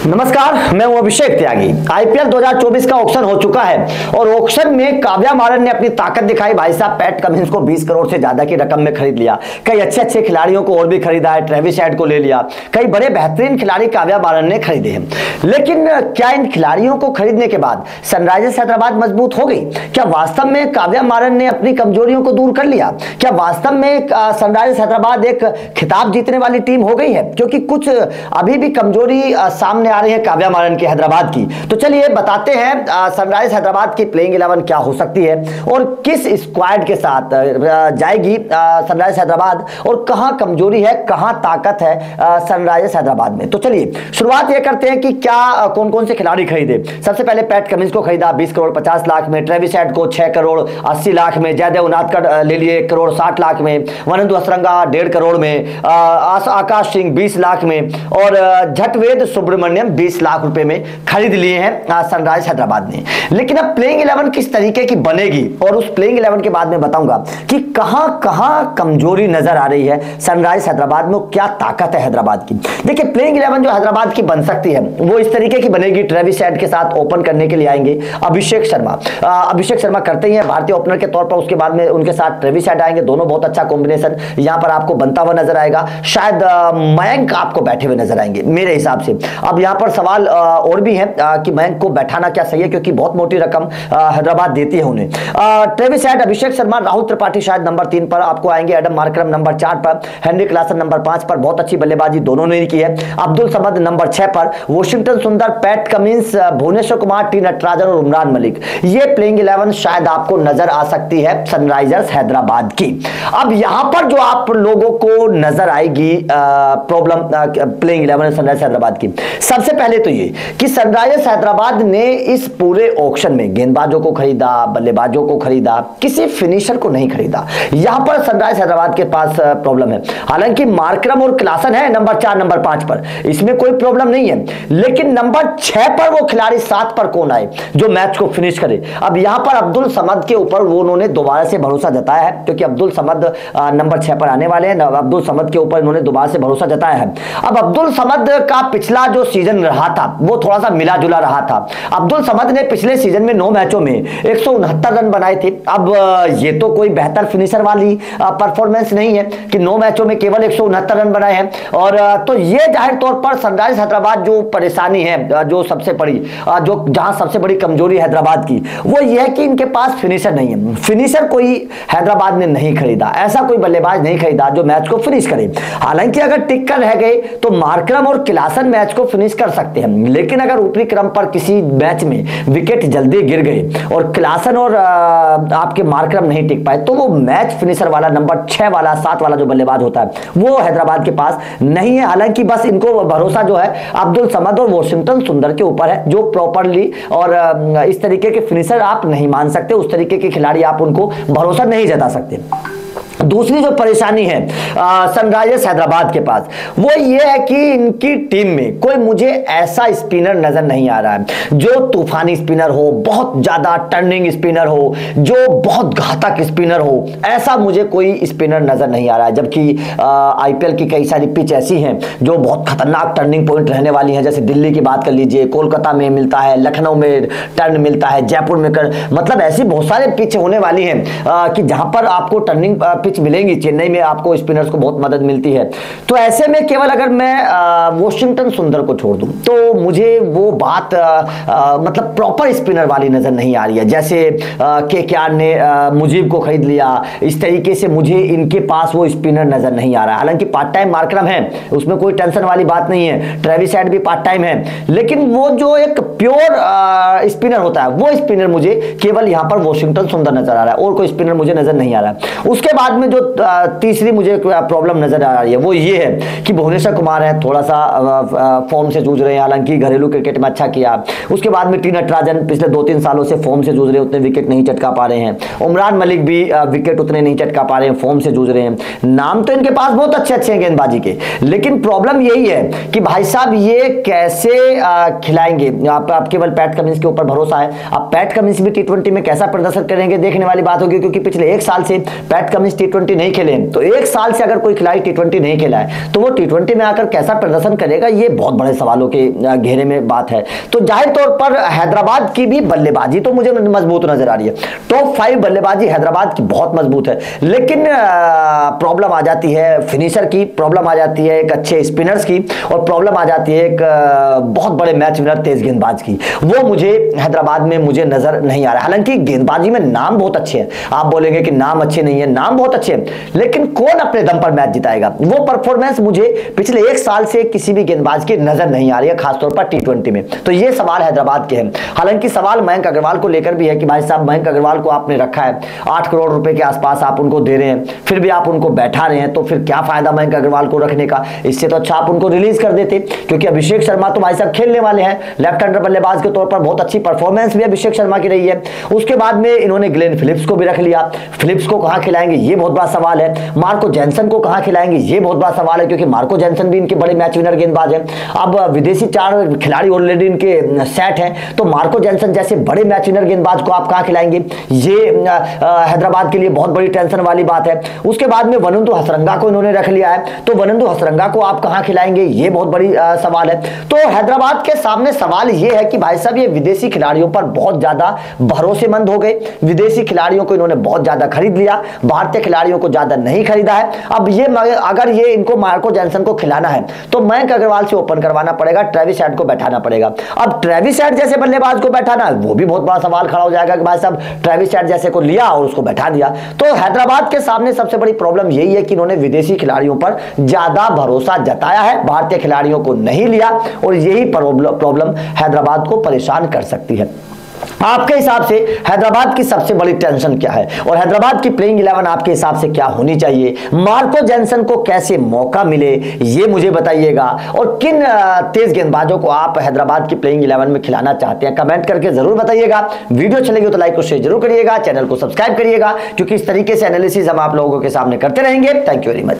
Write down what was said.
नमस्कार, मैं हूं अभिषेक त्यागी। आईपीएल 2024 का ऑक्शन हो चुका है और ऑक्शन में काव्या मारन ने अपनी ताकत दिखाई। भाई साहब, पैट कमिंस को 20 करोड़ से ज्यादा की रकम में खरीद लिया। कई अच्छे खिलाड़ियों को और भी खरीदा है। ट्रेविस हेड को ले लिया। कई बड़े बेहतरीन खिलाड़ी काव्या मारन ने खरीदे हैं। लेकिन क्या इन खिलाड़ियों को खरीदने के बाद सनराइजर्स हैदराबाद मजबूत हो गई? क्या वास्तव में काव्या मारन ने अपनी कमजोरियों को दूर कर लिया? क्या वास्तव में सनराइजर्स हैदराबाद एक खिताब जीतने वाली टीम हो गई है? क्योंकि कुछ अभी भी कमजोरी सामने आ रही है काव्या मारन की हैदराबाद की। तो चलिए बताते हैं सनराइजर्स हैदराबाद की प्लेइंग 11 क्या हो सकती है और किस स्क्वाड के साथ जाएगी सनराइजर्स हैदराबाद और कहां कमजोरी है, कहां ताकत है सनराइजर्स हैदराबाद में। तो चलिए शुरुआत ये करते हैं कि क्या कौन कौन से खिलाड़ी खरीदे। सबसे पहले पैट कमिंस को खरीदा 20 करोड़ 50 लाख में। ट्रेविस हेड को 6 करोड़ 80 लाख में। जयदेव उनादकट ले लिए 1 करोड़ 60 लाख में। वनंदु असरंगा 1.5 करोड़ में। आकाश सिंह 20 लाख में और झटवेद सुब्रमण्यम 20 लाख रुपए में खरीद लिए हैं सनराइजर्स हैदराबाद ने। लेकिन अब प्लेइंग 11 किस तरीके की बनेगी और उस प्लेइंग 11 के बाद में बताऊंगा कि कहां कमजोरी नजर आ रही है सनराइजर्स हैदराबाद में, क्या ताकत है हैदराबाद की। देखिए, प्लेइंग 11 जो हैदराबाद की बन सकती है वो इस तरीके की बनेगी। ट्रेविस हेड के साथ ओपन करने के लिए आएंगे अभिषेक शर्मा करते ही हैं भारतीय ओपनर के तौर पर। उसके बाद में उनके साथ ट्रेविस हेड आएंगे। दोनों बहुत अच्छा कॉम्बिनेशन यहां पर आपको बनता हुआ नजर आएगा। शायद मयंक आपको बैठे हुए नजर आएंगे मेरे हिसाब से। अब यहां पर सवाल और भी है कि मयंक को बैठाना क्या सही है, क्योंकि बहुत मोटी रकम हैदराबाद देती है उन्हें। ट्रेविस हेड, अभिषेक शर्मा, राहुल त्रिपाठी शायद नंबर 3 पर आपको आएंगे। एडम मार्करम नंबर 4 पर। हेनरी क्लासन नंबर 5 पर। बहुत अच्छी बल्लेबाजी दोनों ने की है। अब्दुल समद नंबर 6 पर। Washington Sundar, Pat Cummins, Bhuvneshwar Kumar, T Natarajan और उमरान मलिक। ये प्लेइंग 11 शायद आपको नजर आ सकती है सनराइजर्स हैदराबाद की। अब यहां पर जो आप लोगों को नजर आएगी प्रॉब्लम प्लेइंग 11 सनराइजर्स हैदराबाद की, सबसे पहले तो ये कि सनराइजर्स हैदराबाद ने इस पूरे ऑक्शन में गेंदबाजों को खरीदा, बल्लेबाजों को खरीदा, किसी फिनिशर को नहीं खरीदा। यहां पर सनराइजर्स हैदराबाद के पास प्रॉब्लम है। हालांकि मार्करम और क्लासन है नंबर 4 नंबर 5 पर, इसमें कोई प्रॉब्लम नहीं है। लेकिन नंबर 6 पर वो खिलाड़ी 7 पर कौन आए जो मैच को फिनिश करे। अब यहां पर अब्दुल समद के ऊपर वो उन्होंने दोबारा से भरोसा जताया है, क्योंकि अब्दुल समद नंबर 6 पर आने वाले हैं। अब्दुल समद के ऊपर इन्होंने दोबारा से भरोसा जताया है। अब अब्दुल समद का पिछला जो सीजन रहा था वो थोड़ा सा मिला जुला रहा था। अब्दुल समद ने पिछले सीजन में 9 मैचों में 169 रन बनाए थे। अब ये तो कोई बेहतर फिनिशर वाली परफॉर्मेंस नहीं है कि 9 मैचों में केवल 169 रन बनाए हैं। और तो ये जाहिर तौर पर सनराइजर्स हैदराबाद जो परेशानी है, जो सबसे बड़ी जो जहां सबसे बड़ी कमजोरी हैदराबाद की वो ये है कि इनके पास फिनिशर नहीं है। फिनिशर कोई हैदराबाद ने नहीं खरीदा, ऐसा कोई बल्लेबाज नहीं खरीदा जो मैच को फिनिश करे। हालांकि अगर टिक कर रह गए तो मार्करम और क्लासन मैच को फिनिश कर सकते हैं। लेकिन अगर ऊपरी क्रम पर किसी मैच में विकेट जल्दी गिर गए और क्लासन और आपके मार्करम नहीं टिक पाए तो वो मैच फिनिशर वाला नंबर 6 वाला 7 वाला जो बल्लेबाज होता है वो हैदराबाद के पास नहीं है। हालांकि बस इनको भरोसा जो है अब्दुल समद और वॉशिंगटन सुंदर के ऊपर है, जो प्रॉपरली और इस तरीके के फिनिशर आप नहीं मान सकते, उस तरीके के खिलाड़ी आप उनको भरोसा नहीं जता सकते। दूसरी जो परेशानी है सनराइजर्स हैदराबाद के पास वो ये है कि इनकी टीम में कोई मुझे ऐसा स्पिनर नजर नहीं आ रहा है जो तूफानी स्पिनर हो, बहुत ज्यादा टर्निंग स्पिनर हो, जो बहुत घातक स्पिनर हो। ऐसा मुझे कोई स्पिनर नजर नहीं आ रहा है। जबकि आईपीएल की कई सारी पिच ऐसी हैं जो बहुत खतरनाक टर्निंग पॉइंट रहने वाली हैं। जैसे दिल्ली की बात कर लीजिए, कोलकाता में मिलता है, लखनऊ में टर्न मिलता है, जयपुर में मतलब ऐसी बहुत सारे पिच होने वाली हैं कि जहां पर आपको टर्निंग पिच मिलेंगी। चेन्नई में आपको स्पिनर्स को बहुत मदद मिलती है। तो ऐसे में केवल अगर मैं वॉशिंगटन सुंदर को छोड़ दूं तो मुझे वो बात मतलब प्रॉपर स्पिनर वाली नजर नहीं आ रही है। जैसे केकेआर ने मुजीब को खरीद लिया, इस तरीके से मुझे इनके पास वो स्पिनर नजर नहीं आ रहा है। हालांकि पार्ट टाइम मार्करम है, उसमें कोई टेंशन वाली बात नहीं है। ट्रेविस हेड भी पार्ट टाइम है, लेकिन वो जो एक प्योर स्पिनर होता है वो स्पिनर मुझे केवल यहां पर वॉशिंगटन सुंदर नजर आ रहा है और कोई स्पिनर मुझे नजर नहीं आ रहा है। उसके बाद में जो तीसरी मुझे प्रॉब्लम नजर आ रही है वो ये है कि भुवनेश्वर कुमार है, थोड़ा सा फॉर्म से जूझ रहे हैं। हालांकि घरेलू क्रिकेट में अच्छा किया। उसके बाद में टी नटराजन पिछले 2-3 सालों से फॉर्म से जूझ रहे हैं, उतने विकेट नहीं चटका पा रहे हैं। उमरान मलिक भी विकेट उतने नहीं चटका पा रहे हैं, फॉर्म से जूझ रहे हैं। नाम तो इनके पास बहुत अच्छे हैं गेंदबाजी के, लेकिन प्रॉब्लम यही है कि भाई साहब ये कैसे खिलाएंगे अब केवल पैट कमिंस के ऊपर भरोसा है। अब पैट कमिंस भी टी20 में कैसा प्रदर्शन करेंगे देखने वाली बात होगी, क्योंकि पिछले 1 साल से पैट कमिंस टी20 नहीं खेले। तो 1 साल से अगर कोई खिलाड़ी टी20 नहीं खेला है तो वो टी20 में आकर कैसा प्रदर्शन करेगा, ये बहुत बड़े सवालों के घेरे में बात है। तो जाहिर तौर पर हैदराबाद की भी बल्लेबाजी तो मुझे मजबूत नजर आ रही है। टॉप 5 बल्लेबाजी हैदराबाद की बहुत मजबूत है, लेकिन प्रॉब्लम आ जाती है फिनिशर की, प्रॉब्लम आ जाती है एक अच्छे स्पिनर्स की, और प्रॉब्लम आ जाती है एक बहुत बड़े मैच विनर तेज गेंदबाज की। वो मुझे हैदराबाद में मुझे नजर नहीं आ रहा। हालांकि गेंदबाजी में नाम बहुत अच्छे हैं, आप बोलेंगे कि नाम अच्छे नहीं है, नाम बहुत अच्छे हैं, लेकिन कौन अपने दम पर मैच जिताएगा, वो परफॉर्मेंस मुझे पिछले 1 साल से किसी भी गेंदबाज की नजर नहीं आ रही है, खासतौर पर टी20 में। तो ये सवाल हैदराबाद के हैं। हालांकि सवाल मयंक अग्रवाल को लेकर भी है कि भाई साहब मयंक अग्रवाल को आपने रखा है, 8 करोड़ रुपए के आसपास आप उनको दे रहे हैं, फिर भी आप उनको बैठा रहे हैं, तो फिर क्या फायदा मयंक अग्रवाल को रखने का। इससे तो अच्छा आप उनको रिलीज कर देते, क्योंकि अभिषेक शर्मा तो भाई साहब खेलने वाले हैं, लेफ्ट हैंडर बल्लेबाज के तौर पर बहुत अच्छी परफॉर्मेंस भी अभिषेक शर्मा की रही है। उसके बाद में इन्होंने ग्लेन फिलिप्स को भी रख लिया। फिलिप्स को कहां खिलाएंगे ये बहुत बड़ा सवाल है। मार्को जैनसन को कहां खिलाएंगे ये बहुत बड़ा सवाल है, क्योंकि मार्को जैनसन भी इनके बड़े मैच विनर गेंदबाज है। अब विदेशी 4 खिलाड़ी ऑलरेडी इनके सेट हैं, तो मार्को जैनसन जैसे बड़े मैच विनर गेंदबाज को आप कहां खिलाएंगे, ये हैदराबाद के लिए बहुत बड़ी टेंशन वाली बात है। उसके बाद में वनंदु हसरंगा को इन्होंने रख लिया है, तो वनंदु हसरंगा को आप कहां खिलाएंगे ये बहुत बड़ी सवाल है। तो हैदराबाद के सामने सवाल ये है कि भाई साहब ये विदेशी खिलाड़ियों पर बहुत ज्यादा भरोसेमंद हो गए, विदेशी खिलाड़ियों को इन्होंने बहुत ज्यादा खरीद लिया, भारतीय खिलाड़ियों को ज्यादा नहीं खरीदा है। अब ये अगर ये इनको मार्को जैनसन को खिलाना है तो मयंक अग्रवाल से ओपन करवाना पड़ेगा, ट्रेविस हेड को बैठाना पड़ेगा। अब ट्रेविस हेड जैसे बल्लेबाज को बैठाना वो भी बहुत बड़ा सवाल खड़ा हो जाएगा कि भाई साहब ट्रेविस हेड जैसे को लिया और उसको बैठा दिया। तो हैदराबाद के सामने सबसे बड़ी प्रॉब्लम यही है कि इन्होंने विदेशी खिलाड़ियों पर ज्यादा भरोसा जताया है, भारतीय खिलाड़ियों को नहीं लिया, और यही प्रॉब्लम हैदराबाद को परेशान कर सकती है। आपके हिसाब से हैदराबाद की सबसे बड़ी टेंशन क्या है, और हैदराबाद की प्लेइंग 11 आपके हिसाब से क्या होनी चाहिए? मार्को जैनसन को कैसे मौका मिले ये मुझे बताइएगा, और किन तेज गेंदबाजों को आप हैदराबाद की प्लेइंग 11 में खिलाना चाहते हैं कमेंट करके जरूर बताइएगा। वीडियो अच्छी लगी तो लाइक और शेयर जरूर करिएगा, चैनल को सब्सक्राइब करिएगा, क्योंकि इस तरीके से एनालिसिस हम आप लोगों के सामने करते रहेंगे। Thank you very much.